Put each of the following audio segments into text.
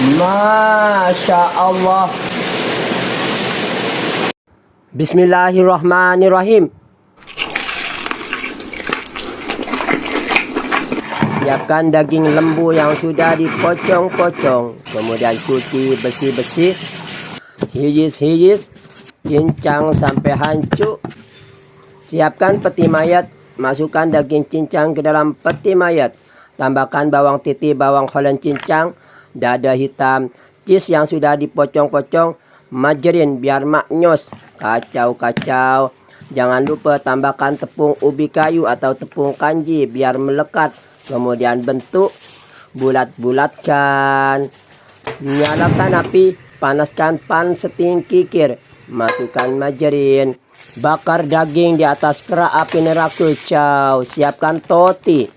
Masya Allah. Bismillahirrahmanirrahim. Siapkan daging lembu yang sudah dipocong-pocong, kemudian cuci bersih-bersih, hijis-hijis, cincang sampai hancur. Siapkan peti mayat, masukkan daging cincang ke dalam peti mayat. Tambahkan bawang titi, bawang holland cincang, dada hitam, cheese yang sudah dipocong-pocong, margarin biar maknyos, kacau-kacau. Jangan lupa tambahkan tepung ubi kayu atau tepung kanji biar melekat. Kemudian bentuk, bulat-bulatkan. Nyalakan api, panaskan pan setinggi kikir. Masukkan margarin. Bakar daging di atas kerak api neraka. Siapkan toti.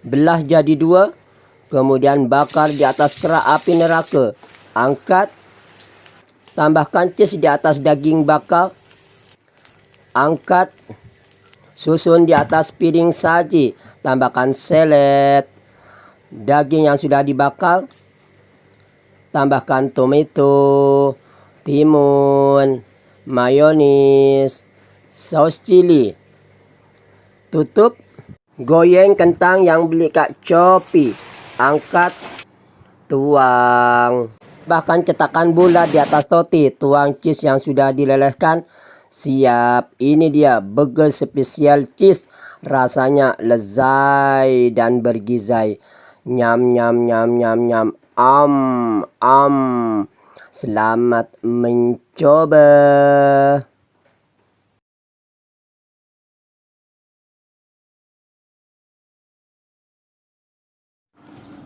Belah jadi dua, kemudian bakar di atas kerak api neraka. Angkat, tambahkan cheese di atas daging bakar. Angkat, susun di atas piring saji. Tambahkan seledri, daging yang sudah dibakar. Tambahkan tomato, timun, mayonis, saus cili. Tutup. Goyang kentang yang beli Kak Copi. Angkat, tuang. Bahkan cetakan bulat di atas toti. Tuang cheese yang sudah dilelehkan. Siap. Ini dia burger spesial cheese. Rasanya lezat dan bergizai. Nyam nyam nyam nyam nyam. Selamat mencoba.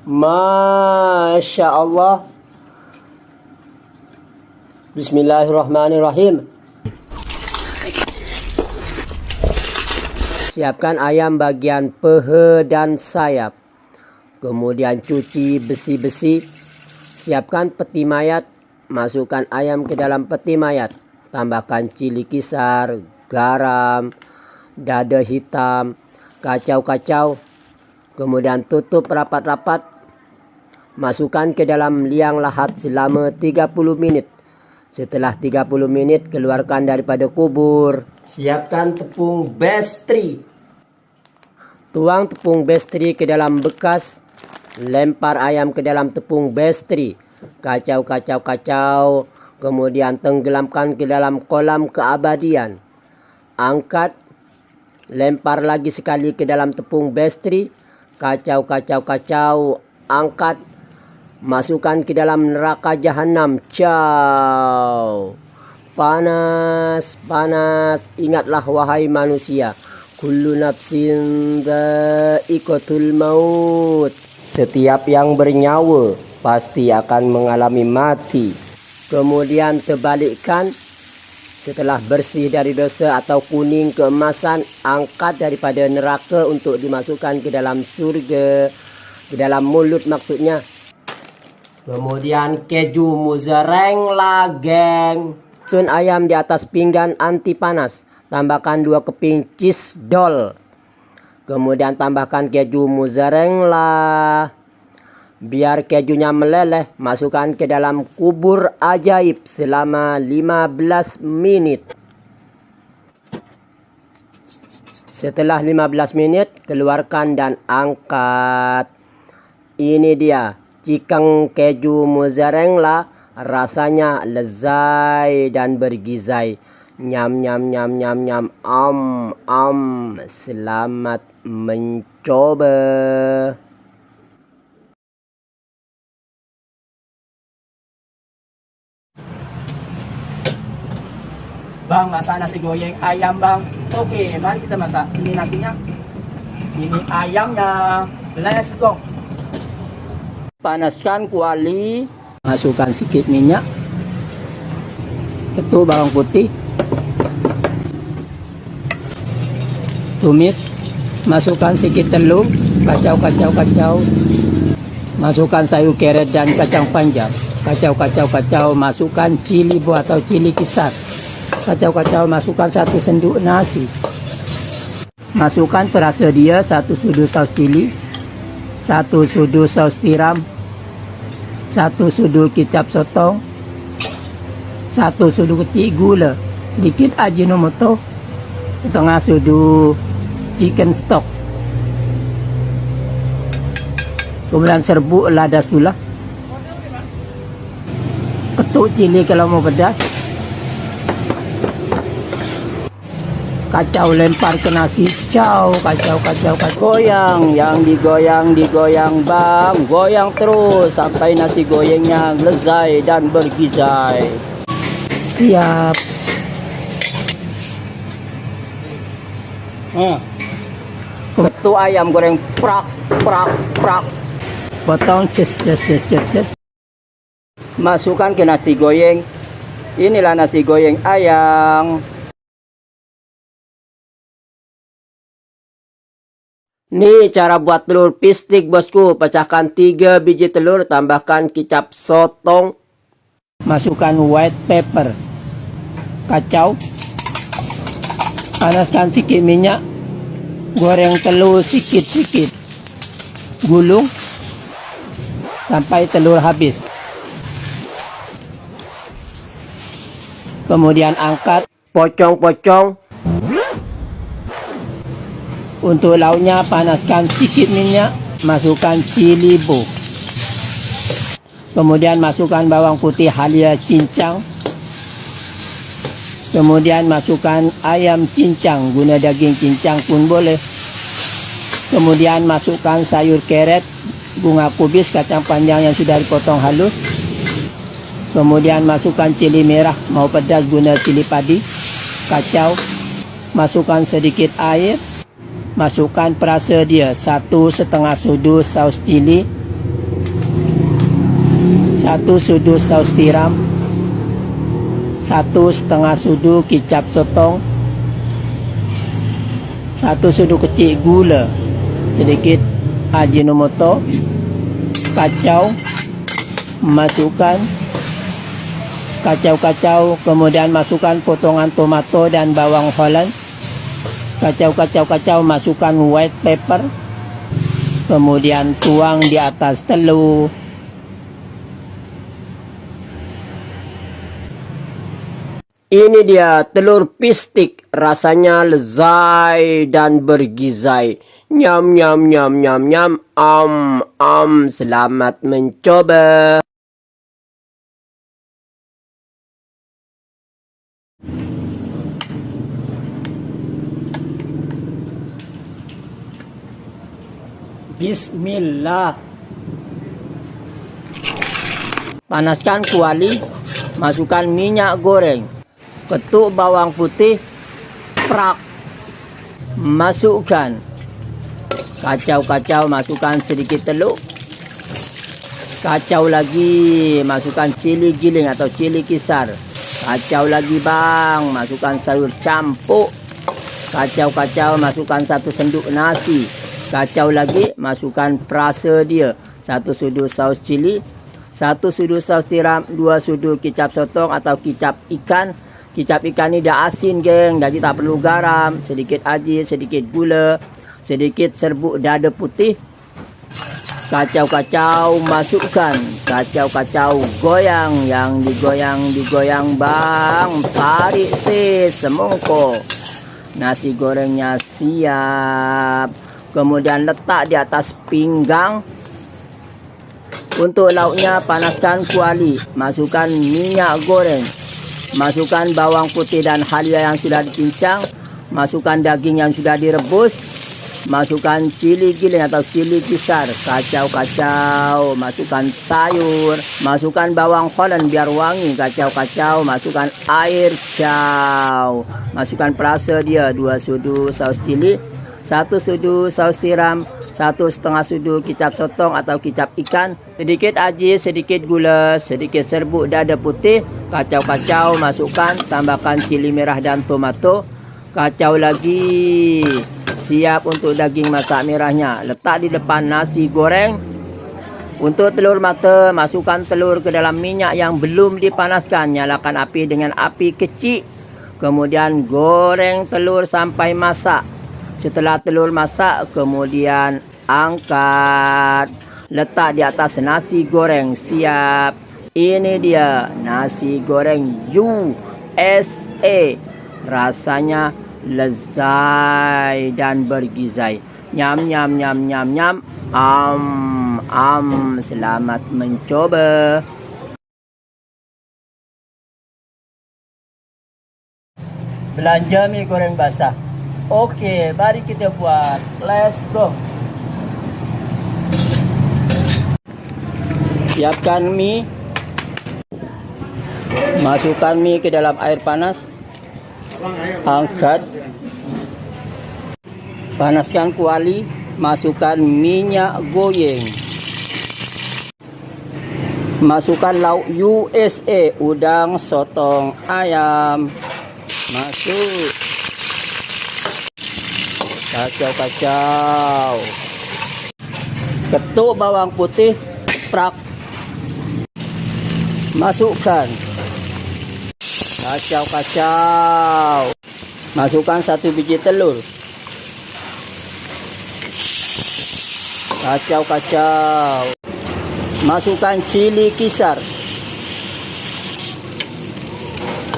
Masya Allah. Bismillahirrahmanirrahim. Siapkan ayam bagian peha dan sayap. Kemudian cuci bersih-bersih. Siapkan peti mayat. Masukkan ayam ke dalam peti mayat. Tambahkan cili kisar, garam, dada hitam, kacau-kacau. Kemudian tutup rapat-rapat. Masukkan ke dalam liang lahat selama 30 menit. Setelah 30 menit, keluarkan daripada kubur. Siapkan tepung bestri. Tuang tepung bestri ke dalam bekas. Lempar ayam ke dalam tepung bestri. Kacau. Kemudian tenggelamkan ke dalam kolam keabadian. Angkat. Lempar lagi sekali ke dalam tepung bestri. Kacau. Angkat. Masukkan ke dalam neraka jahanam. Panas. Ingatlah wahai manusia. Kullu nafsin dha'iqatul maut. Setiap yang bernyawa pasti akan mengalami mati. Kemudian terbalikkan. Setelah bersih dari dosa atau kuning keemasan, angkat daripada neraka untuk dimasukkan ke dalam surga. Ke dalam mulut maksudnya. Kemudian keju mozzarella geng. Susun ayam di atas pinggan anti panas. Tambahkan 2 keping cheese doll. Kemudian tambahkan keju mozzarella. Biar kejunya meleleh, masukkan ke dalam kubur ajaib selama 15 menit. Setelah 15 menit, keluarkan dan angkat. Ini dia chicken keju mozzarella, rasanya lezat dan bergizai. Nyam. Selamat mencoba. Bang, masak nasi goreng ayam bang. Oke, mari kita masak. Ini nasinya, ini ayamnya. Let's go. Panaskan kuali. Masukkan sedikit minyak. Ketuk bawang putih. Tumis. Masukkan sedikit telur. Kacau. Masukkan sayur keret dan kacang panjang. Kacau. Masukkan cili buah atau cili kisar. Kacau. Masukkan 1 sendok nasi. Masukkan perasa dia 1 sudu saus cili, 1 sudu saus tiram, 1 sudu kicap sotong, 1 sudu kecil gula, sedikit ajinomoto, setengah sudu chicken stock, kemudian serbuk lada sula, ketuk cili kalau mau pedas, kacau lempar ke nasi, kacau, goyang, yang digoyang bang, goyang terus sampai nasi gorengnya lezat dan bergizai. Siap. Ketuk ayam goreng, prak. Potong, ces. Masukkan ke nasi goreng. Inilah nasi goreng ayam. Nih cara buat telur pistik bosku. Pecahkan 3 biji telur, tambahkan kicap sotong, masukkan white pepper, kacau, panaskan sedikit minyak, goreng telur sedikit, gulung sampai telur habis. Kemudian angkat, pocong. Untuk lauknya panaskan sedikit minyak, masukkan cili bo. Kemudian masukkan bawang putih halia cincang. Kemudian masukkan ayam cincang, guna daging cincang pun boleh. Kemudian masukkan sayur keret, bunga kubis, kacang panjang yang sudah dipotong halus. Kemudian masukkan cili merah, mau pedas guna cili padi, kacau. Masukkan sedikit air. Masukkan perasa dia, 1,5 sudu saus cili, 1 sudu saus tiram, 1,5 sudu kicap sotong, 1 sudu kecil gula, sedikit ajinomoto, kacau, masukkan, kacau, kemudian masukkan potongan tomato dan bawang Holland. Kacau, masukkan white pepper, kemudian tuang di atas telur. Ini dia telur pistik, rasanya lezat dan bergizai. Nyam, selamat mencoba. Bismillah. Panaskan kuali, masukkan minyak goreng, ketuk bawang putih, prak, masukkan, kacau, masukkan sedikit telur, kacau lagi, masukkan cili giling atau cili kisar, kacau lagi bang, masukkan sayur campur, kacau, masukkan 1 sendok nasi. Kacau lagi, masukkan perasa dia, 1 sudu saus cili, 1 sudu saus tiram, 2 sudu kicap sotong atau kicap ikan. Kicap ikan ni dah asin geng, jadi tak perlu garam. Sedikit aji, sedikit gula, sedikit serbuk dada putih. Kacau, masukkan, kacau, goyang, yang digoyang bang, tarik semongkok. Nasi gorengnya siap. Kemudian letak di atas pinggang. Untuk lauknya panaskan kuali, masukkan minyak goreng, masukkan bawang putih dan halia yang sudah dicincang, masukkan daging yang sudah direbus, masukkan cili giling atau cili kisar, kacau, masukkan sayur, masukkan bawang Holland biar wangi, kacau, masukkan air masukkan perasa dia, 2 sudu saus cili, 1 sudu saus tiram, 1,5 sudu kicap sotong atau kicap ikan, sedikit aji, sedikit gula, sedikit serbuk dada putih, kacau, masukkan, tambahkan cili merah dan tomato, kacau lagi. Siap untuk daging masak merahnya. Letak di depan nasi goreng. Untuk telur mata, masukkan telur ke dalam minyak yang belum dipanaskan, nyalakan api dengan api kecil, kemudian goreng telur sampai masak. Setelah telur masak, kemudian angkat. letak di atas nasi goreng. Siap. Ini dia nasi goreng USA. Rasanya lezat dan bergizai. Nyam nyam nyam nyam nyam. Selamat mencoba. Belanja mie goreng basah. Oke, mari kita buat. Let's go. Siapkan mie. Masukkan mie ke dalam air panas. Angkat. Panaskan kuali. Masukkan minyak goreng. Masukkan lauk USA, udang, sotong, ayam. Masuk. Kacau-kacau. Ketuk bawang putih. Prak. Masukkan. Kacau-kacau. Masukkan 1 biji telur. Kacau-kacau. Masukkan cili kisar.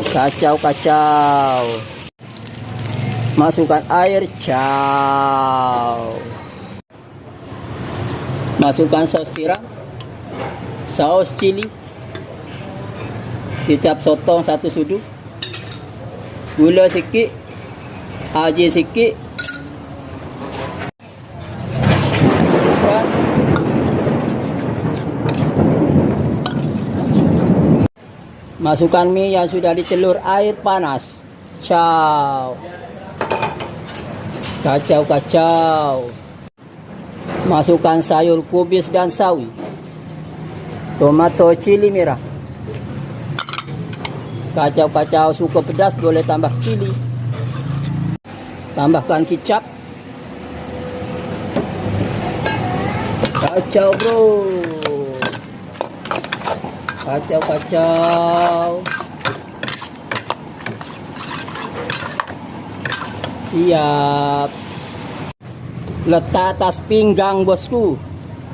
Kacau-kacau. Masukkan air. Masukkan saus tiram. Saus cili. Kicap sotong 1 sudu. Gula sikit. Aji sikit. Masukkan mie yang sudah dicelur air panas. Kacau-kacau. Masukkan sayur kubis dan sawi. Tomato cili merah. Kacau-kacau, suka pedas boleh tambah cili. Tambahkan kicap. Kacau bro. Kacau-kacau. Siap. Letak atas pinggang bosku.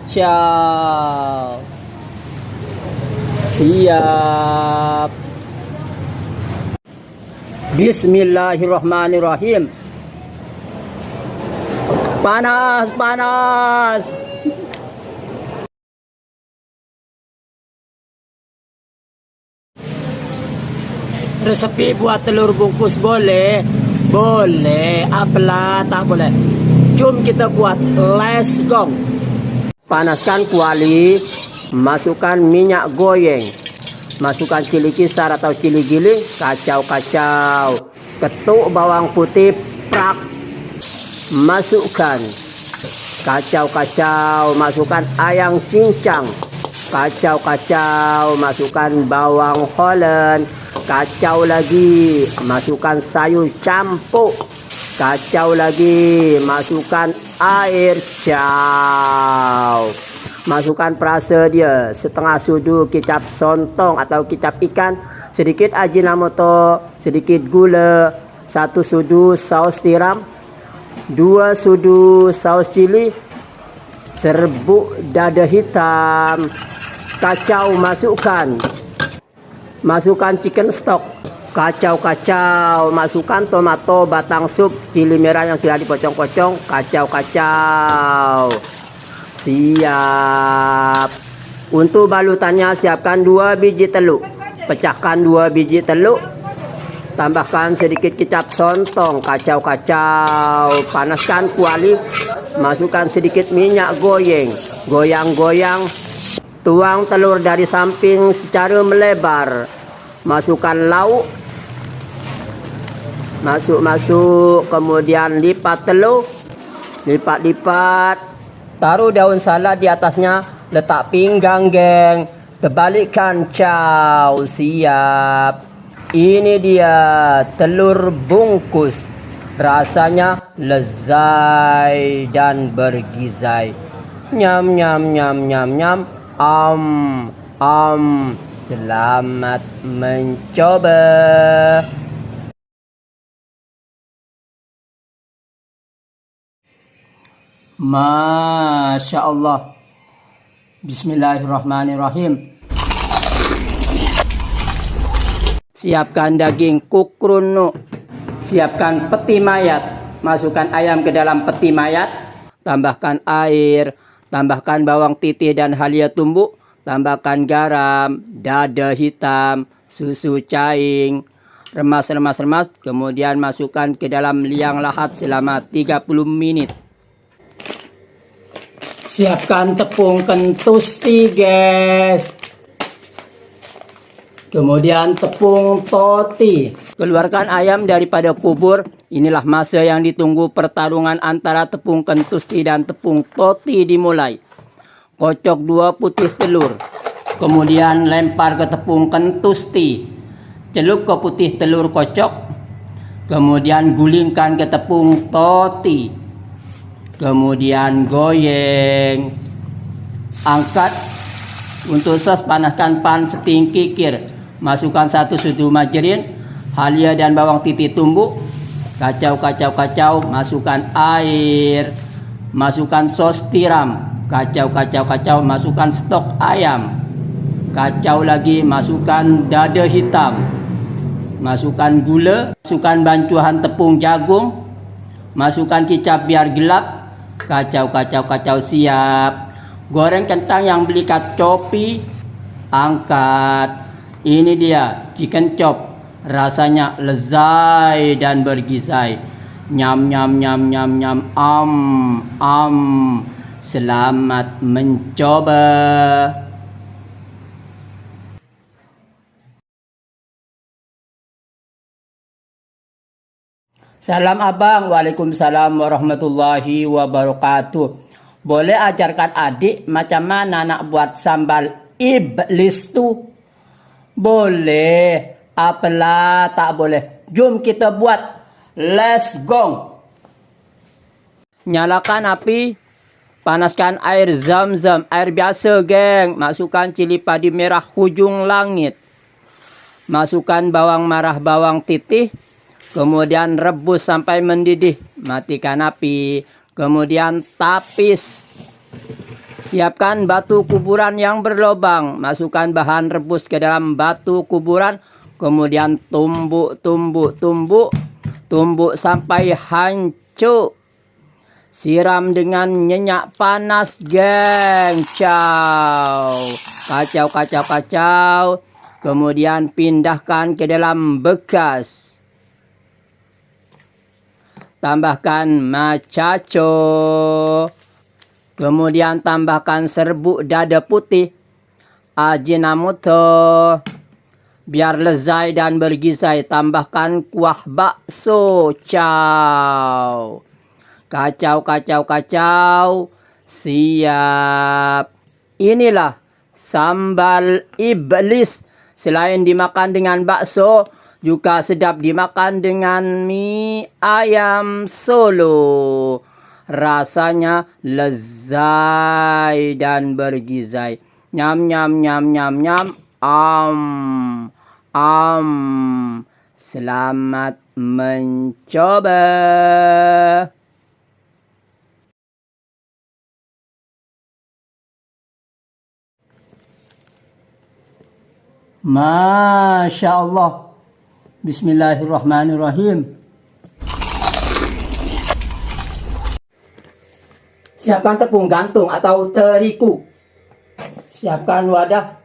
Siap. Bismillahirrahmanirrahim. Panas. Resepi buat telur bungkus boleh. Apalah tak boleh. Jom kita buat. Let's go. Panaskan kuali. Masukkan minyak goreng. Masukkan cili kisar atau cili giling. Kacau-kacau. Ketuk bawang putih. Prak. Masukkan. Kacau-kacau. Masukkan ayam cincang. Kacau-kacau. Masukkan bawang Holland. Kacau lagi. Masukkan sayur campur. Kacau lagi. Masukkan air. Masukkan perasa dia. Setengah sudu kicap sontong atau kicap ikan. Sedikit ajinomoto. Sedikit gula. 1 sudu saus tiram. 2 sudu saus cili. Serbuk dada hitam. Kacau, masukkan. Masukkan chicken stock. Kacau-kacau. Masukkan tomato, batang sup, cili merah yang sudah dipocong-pocong. Kacau-kacau. Siap. Untuk balutannya siapkan 2 biji telur. Pecahkan 2 biji telur. Tambahkan sedikit kicap sontong. Kacau-kacau. Panaskan kuali. Masukkan sedikit minyak goreng. Goyang-goyang. Tuang telur dari samping secara melebar. Masukkan lauk. Masuk. Kemudian lipat telur. Lipat. Taruh daun salad di atasnya. Letak pinggang geng. Terbalikkan. Siap. Ini dia telur bungkus. Rasanya lezat dan bergizai. Nyam. Selamat mencoba. Masya Allah. Bismillahirrahmanirrahim. Siapkan daging kukrunu. Siapkan peti mayat. Masukkan ayam ke dalam peti mayat. Tambahkan air. Tambahkan bawang titih dan halia tumbuk. Tambahkan garam, dada hitam, susu cair. Remas. Kemudian masukkan ke dalam liang lahat selama 30 menit. Siapkan tepung kentusti, guys. Kemudian tepung toti. Keluarkan ayam daripada kubur. Inilah masa yang ditunggu pertarungan antara tepung kentusti dan tepung toti dimulai. Kocok 2 putih telur. Kemudian lempar ke tepung kentusti. Celup ke putih telur kocok. Kemudian gulingkan ke tepung toti. Kemudian goyeng. Angkat. Untuk sos, panaskan pan setinggi kikir. Masukkan 1 sudu margarin, halia dan bawang titih tumbuk. Kacau. Masukkan air. Masukkan sos tiram. Kacau. Masukkan stok ayam. Kacau lagi. Masukkan dada hitam. Masukkan gula. Masukkan bancuhan tepung jagung. Masukkan kicap biar gelap. Kacau. Siap. Goreng kentang yang beli kat Shopee. Angkat. Ini dia chicken chop. Rasanya lezat dan bergizai. Nyam. Selamat mencoba. Salam abang. Waalaikumsalam warahmatullahi wabarakatuh. Boleh ajarkan adik macam mana nak buat sambal iblis tu? Boleh. Apalah tak boleh. Jom kita buat. Let's go. Nyalakan api. Panaskan air zam-zam. Air biasa, geng. Masukkan cili padi merah hujung langit. Masukkan bawang merah, bawang titih. Kemudian rebus sampai mendidih. Matikan api. Kemudian tapis. Siapkan batu kuburan yang berlobang. Masukkan bahan rebus ke dalam batu kuburan. Kemudian tumbuk. Tumbuk sampai hancur. Siram dengan minyak panas, geng. Kacau. Kemudian pindahkan ke dalam bekas. Tambahkan macaco. Kemudian tambahkan serbuk dada putih. Ajinomoto. Biar lezat dan bergizai. Tambahkan kuah bakso. Kacau. Siap. Inilah sambal iblis. Selain dimakan dengan bakso, juga sedap dimakan dengan mie ayam Solo. Rasanya lezat dan bergizai. Nyam. Selamat mencoba. Masya Allah. Bismillahirrahmanirrahim. Siapkan tepung gantung atau terigu. Siapkan wadah.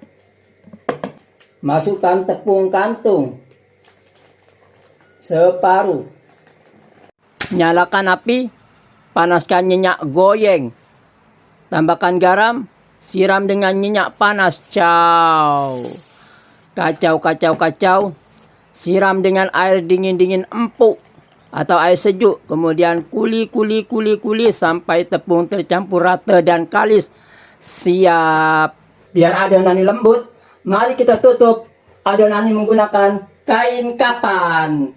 Masukkan tepung kantung. Separuh. Nyalakan api. Panaskan minyak goyeng. Tambahkan garam. Siram dengan minyak panas. Kacau. Siram dengan air dingin empuk atau air sejuk. Kemudian kuli sampai tepung tercampur rata dan kalis. Siap. Biar adonan ini lembut, mari kita tutup adonan ini menggunakan kain kapan.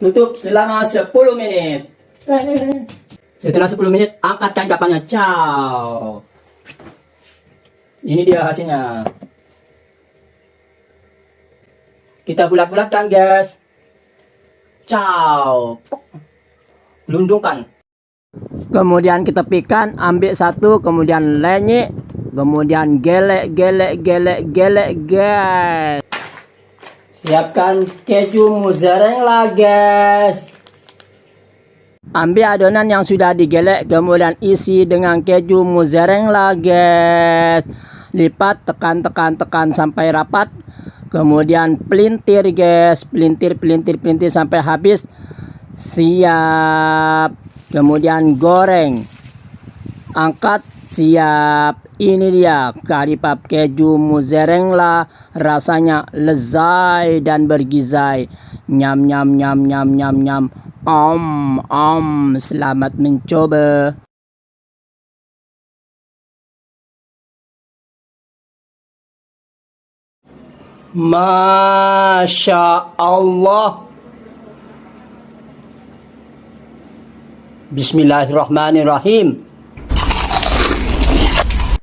Tutup selama 10 menit. Setelah 10 menit, angkat kain kapannya. Ini dia hasilnya. Kita bulat-bulatkan, guys. Gelundungkan. Kemudian kita pikan, ambil satu, kemudian lenyek, kemudian gelek, guys. Siapkan keju mozzarella, guys. Ambil adonan yang sudah digelek, kemudian isi dengan keju mozzarella, guys. Lipat, tekan sampai rapat. Kemudian pelintir, guys. Pelintir sampai habis. Siap. Kemudian goreng. Angkat, siap. Ini dia kari pap keju mozzarella, rasanya lezat dan bergizai. Nyam. Selamat mencoba. Masya Allah. Bismillahirrahmanirrahim.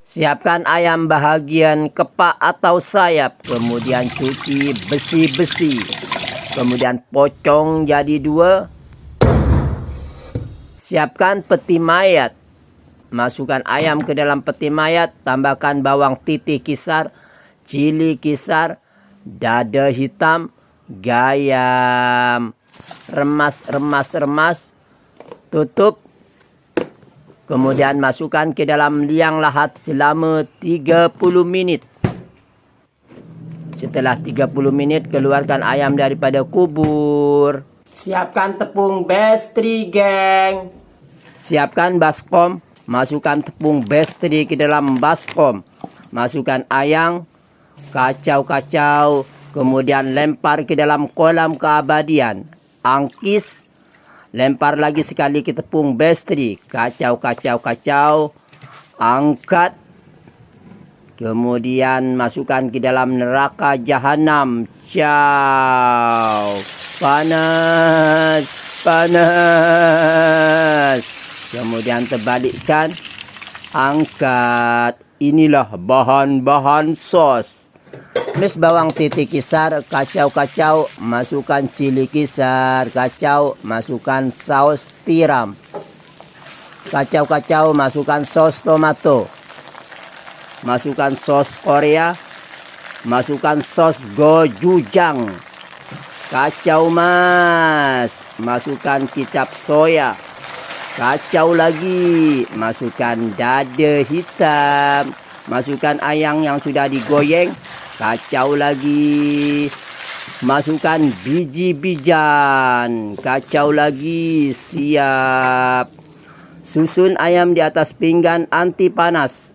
Siapkan ayam bahagian kepak atau sayap, kemudian cuci besi-besi, kemudian pocong jadi 2. Siapkan peti mayat. Masukkan ayam ke dalam peti mayat, tambahkan bawang titi kisar, cili kisar, dada hitam, gayam. Remas. Tutup. Kemudian masukkan ke dalam liang lahat selama 30 menit. Setelah 30 menit, keluarkan ayam daripada kubur. Siapkan tepung bestri, geng. Siapkan baskom. Masukkan tepung bestri ke dalam baskom. Masukkan ayam. Kacau. Kemudian lempar ke dalam kolam keabadian. Angkis. Lempar lagi sekali ke tepung bestri. Kacau. Angkat. Kemudian masukkan ke dalam neraka jahanam. Ciao. Panas. Kemudian terbalikkan. Angkat. Inilah bahan-bahan sos. Tumis bawang titik kisar, kacau, masukkan cili kisar, kacau, masukkan saus tiram, kacau, masukkan sos tomato, masukkan sos Korea, masukkan sos gochujang, kacau mas, masukkan kicap soya, kacau lagi, masukkan dada hitam, masukkan ayam yang sudah digoyang. Kacau lagi. Masukkan biji-bijian. Kacau lagi. Siap. Susun ayam di atas pinggan anti panas.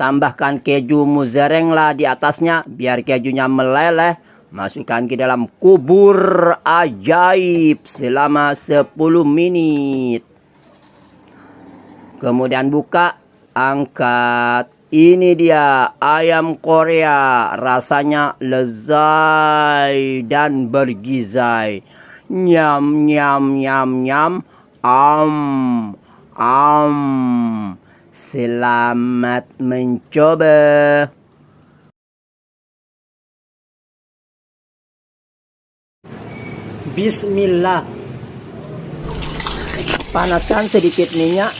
Tambahkan keju mozzarella di atasnya biar kejunya meleleh. Masukkan ke dalam kubur ajaib selama 10 menit. Kemudian buka, angkat. Ini dia ayam Korea, rasanya lezat dan bergizai. Nyam. Selamat mencoba. Bismillah. Panaskan sedikit minyak.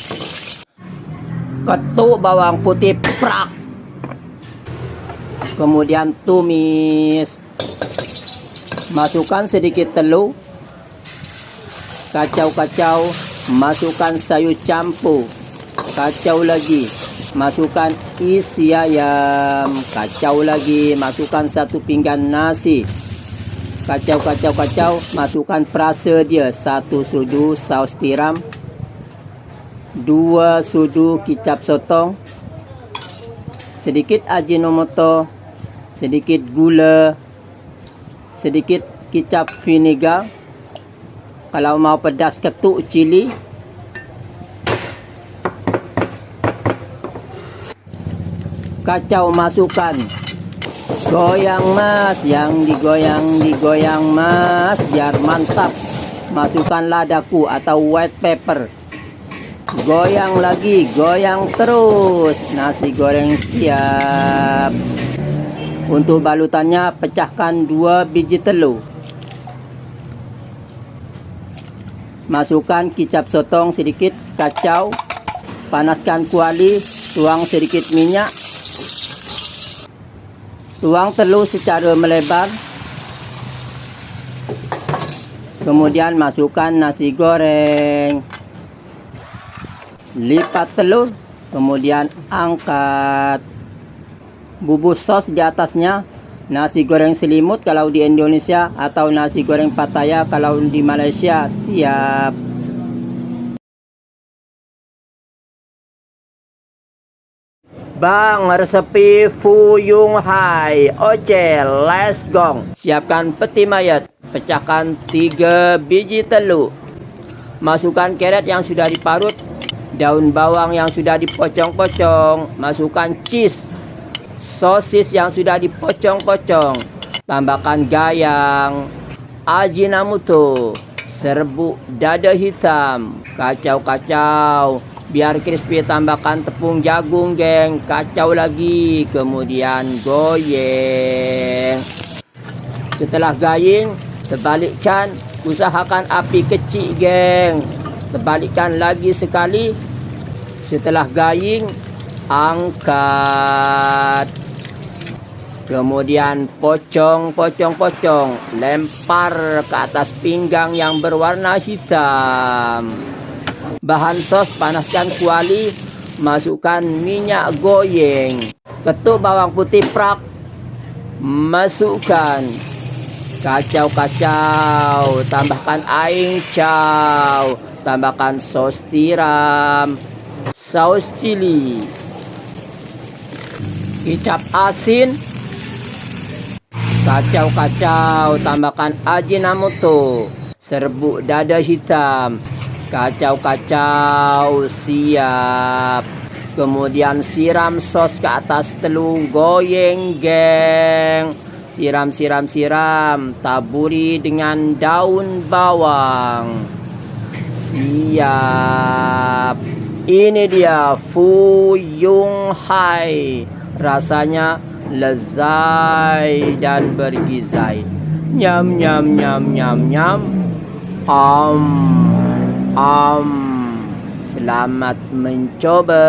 Ketuk bawang putih, prak. Kemudian tumis. Masukkan sedikit telur. Kacau. Masukkan sayur campur. Kacau lagi. Masukkan isi ayam. Kacau lagi. Masukkan 1 pinggan nasi. Kacau. Masukkan perasa dia. 1 sudu saus tiram. 2 sudu kicap sotong, sedikit ajinomoto, sedikit gula, sedikit kicap vinegar. Kalau mau pedas, ketuk cili. Kacau, masukkan. Goyang mas, yang digoyang mas, biar mantap. Masukkan ladaku atau white pepper. Goyang lagi, goyang terus. Nasi goreng siap. Untuk balutannya, pecahkan 2 biji telur. Masukkan kicap sotong sedikit, kacau. Panaskan kuali, tuang sedikit minyak. Tuang telur secara melebar. Kemudian masukkan nasi goreng. Lipat telur, kemudian angkat. Bubur sos di atasnya. Nasi goreng selimut kalau di Indonesia, atau nasi goreng Pattaya kalau di Malaysia. Siap. Bang, resepi Fuyung Hai. Oke, let's go. Siapkan peti mayat. Pecahkan 3 biji telur. Masukkan carrot yang sudah diparut. Daun bawang yang sudah dipocong-pocong. Masukkan cheese. Sosis yang sudah dipocong-pocong. Tambahkan gayang, ajinomoto, serbuk dada hitam. Kacau-kacau biar crispy. Tambahkan tepung jagung, geng. Kacau lagi, kemudian goyang. Setelah garing, terbalikkan. Usahakan api kecil, geng. Terbalikkan lagi sekali. Setelah garing, angkat. Kemudian pocong. Lempar ke atas pinggang yang berwarna hitam. Bahan sos, panaskan kuali. Masukkan minyak goreng. Ketuk bawang putih prak. Masukkan. Kacau. Tambahkan air chow. Tambahkan sos tiram, saus cili, kicap asin. Kacau. Tambahkan ajinomoto, serbuk dada hitam. Kacau. Siap. Kemudian siram sos ke atas telur, goyang, geng. Siram. Taburi dengan daun bawang. Siap. Ini dia Fuyung Hai. Rasanya lezat dan bergizi. Nyam. Selamat mencoba.